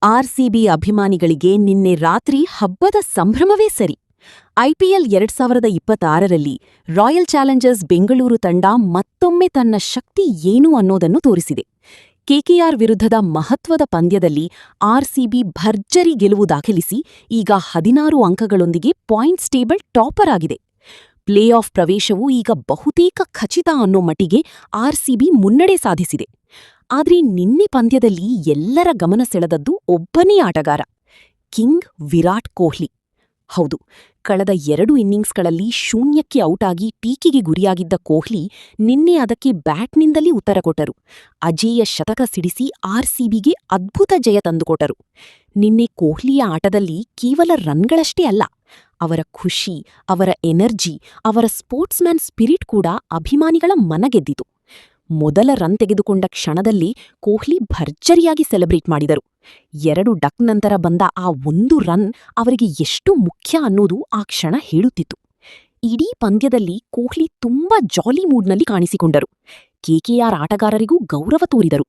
RCB ಅಭಿಮಾನಿಗಳಿಗೆ ನಿನ್ನೆ ರಾತ್ರಿ ಹಬ್ಬದ ಸಂಭ್ರಮವೇ ಸರಿ. ಐಪಿಎಲ್ 2026ರಲ್ಲಿ ರಾಯಲ್ ಚಾಲೆಂಜರ್ಸ್ ಬೆಂಗಳೂರು ತಂಡ ಮತ್ತೊಮ್ಮೆ ತನ್ನ ಶಕ್ತಿ ಏನು ಅನ್ನೋದನ್ನು ತೋರಿಸಿದೆ. ಕೆಕೆಆರ್ ವಿರುದ್ಧದ ಮಹತ್ವದ ಪಂದ್ಯದಲ್ಲಿ ಆರ್ಸಿಬಿ ಭರ್ಜರಿ ಗೆಲುವು ದಾಖಲಿಸಿ ಈಗ 16 ಅಂಕಗಳೊಂದಿಗೆ ಪಾಯಿಂಟ್ಸ್ ಟೇಬಲ್ ಟಾಪರ್ ಆಗಿದೆ. ಪ್ಲೇ ಆಫ್ ಪ್ರವೇಶವು ಈಗ ಬಹುತೇಕ ಖಚಿತ ಅನ್ನೋ ಮಟ್ಟಿಗೆ ಆರ್ಸಿಬಿ ಮುನ್ನಡೆ ಸಾಧಿಸಿದೆ. ಆದ್ರೆ ನಿನ್ನೆ ಪಂದ್ಯದಲ್ಲಿ ಎಲ್ಲರ ಗಮನ ಸೆಳೆದದ್ದು ಒಬ್ಬನೇ ಆಟಗಾರ, ಕಿಂಗ್ ವಿರಾಟ್ ಕೊಹ್ಲಿ. ಹೌದು, ಕಳೆದ 2 ಇನ್ನಿಂಗ್ಸ್ಗಳಲ್ಲಿ ಶೂನ್ಯಕ್ಕೆ ಔಟಾಗಿ ಟೀಕೆಗೆ ಗುರಿಯಾಗಿದ್ದ ಕೊಹ್ಲಿ ನಿನ್ನೆ ಅದಕ್ಕೆ ಬ್ಯಾಟ್ನಿಂದಲೇ ಉತ್ತರ ಕೊಟ್ಟರು. ಅಜೇಯ ಶತಕ ಸಿಡಿಸಿ ಆರ್ಸಿಬಿಗೆ ಅದ್ಭುತ ಜಯ ತಂದುಕೊಟ್ಟರು. ನಿನ್ನೆ ಕೊಹ್ಲಿಯ ಆಟದಲ್ಲಿ ಕೇವಲ ರನ್ಗಳಷ್ಟೇ ಅಲ್ಲ, ಅವರ ಖುಷಿ, ಅವರ ಎನರ್ಜಿ, ಅವರ ಸ್ಪೋರ್ಟ್ಸ್ಮ್ಯಾನ್ ಸ್ಪಿರಿಟ್ ಕೂಡ ಅಭಿಮಾನಿಗಳ ಮನಗೆದ್ದಿತು. ಮೊದಲ ರನ್ ತೆಗೆದುಕೊಂಡ ಕ್ಷಣದಲ್ಲಿ ಕೊಹ್ಲಿ ಭರ್ಜರಿಯಾಗಿ ಸೆಲೆಬ್ರೇಟ್ ಮಾಡಿದರು. 2 ಡಕ್ ನಂತರ ಬಂದ ಆ 1 ರನ್ ಅವರಿಗೆ ಎಷ್ಟು ಮುಖ್ಯ ಅನ್ನೋದು ಆ ಕ್ಷಣ ಹೇಳುತ್ತಿತ್ತು. ಇಡೀ ಪಂದ್ಯದಲ್ಲಿ ಕೊಹ್ಲಿ ತುಂಬಾ ಜಾಲಿ ಮೂಡ್ನಲ್ಲಿ ಕಾಣಿಸಿಕೊಂಡರು. ಕೆಕೆಆರ್ ಆಟಗಾರರಿಗೂ ಗೌರವ ತೋರಿದರು.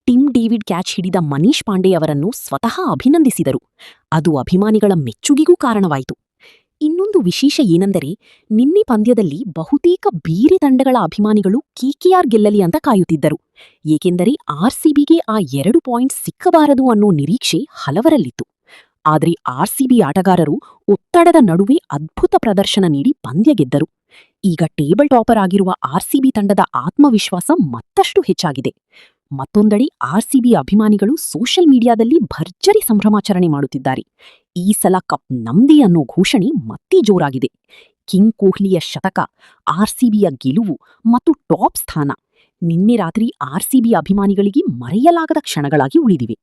ಟಿಮ್ ಡೇವಿಡ್ ಕ್ಯಾಚ್ ಹಿಡಿದ ಮನೀಶ್ ಪಾಂಡೆ ಅವರನ್ನು ಸ್ವತಃ ಅಭಿನಂದಿಸಿದರು. ಅದು ಅಭಿಮಾನಿಗಳ ಮೆಚ್ಚುಗೆಗೂ ಕಾರಣವಾಯಿತು. ಇನ್ನೊಂದು ವಿಶೇಷ ಏನೆಂದರೆ, ನಿನ್ನೆ ಪಂದ್ಯದಲ್ಲಿ ಬಹುತೇಕ ಬೇರೆ ತಂಡಗಳ ಅಭಿಮಾನಿಗಳು ಕೆಕೆಆರ್ ಗೆಲ್ಲಲಿ ಅಂತ ಕಾಯುತ್ತಿದ್ದರು. ಏಕೆಂದರೆ ಆರ್ಸಿಬಿಗೆ ಆ 2 ಪಾಯಿಂಟ್ ಸಿಕ್ಕಬಾರದು ಅನ್ನೋ ನಿರೀಕ್ಷೆ ಹಲವರಲ್ಲಿತ್ತು. ಆದರೆ ಆರ್ಸಿಬಿ ಆಟಗಾರರು ಒತ್ತಡದ ನಡುವೆ ಅದ್ಭುತ ಪ್ರದರ್ಶನ ನೀಡಿ ಪಂದ್ಯ ಗೆದ್ದರು. ಈಗ ಟೇಬಲ್ ಟಾಪರ್ ಆಗಿರುವ ಆರ್ಸಿಬಿ ತಂಡದ ಆತ್ಮವಿಶ್ವಾಸ ಮತ್ತಷ್ಟು ಹೆಚ್ಚಾಗಿದೆ. ಮತ್ತೊಂದೆಡೆ ಆರ್ಸಿಬಿ ಅಭಿಮಾನಿಗಳು ಸೋಷಿಯಲ್ ಮೀಡಿಯಾದಲ್ಲಿ ಭರ್ಜರಿ ಸಂಭ್ರಮಾಚರಣೆ ಮಾಡುತ್ತಿದ್ದಾರೆ. ಈ ಸಲ ಕಪ್ ನಮ್ದೇ ಅನ್ನೋ ಘೋಷಣೆ ಮತ್ತೆ ಜೋರಾಗಿದೆ. ಕಿಂಗ್ ಕೊಹ್ಲಿಯ ಶತಕ, ಆರ್ಸಿಬಿಯ ಗೆಲುವು ಮತ್ತು ಟಾಪ್ ಸ್ಥಾನ ನಿನ್ನೆ ರಾತ್ರಿ ಆರ್ಸಿಬಿ ಅಭಿಮಾನಿಗಳಿಗೆ ಮರೆಯಲಾಗದ ಕ್ಷಣಗಳಾಗಿ ಉಳಿದಿವೆ.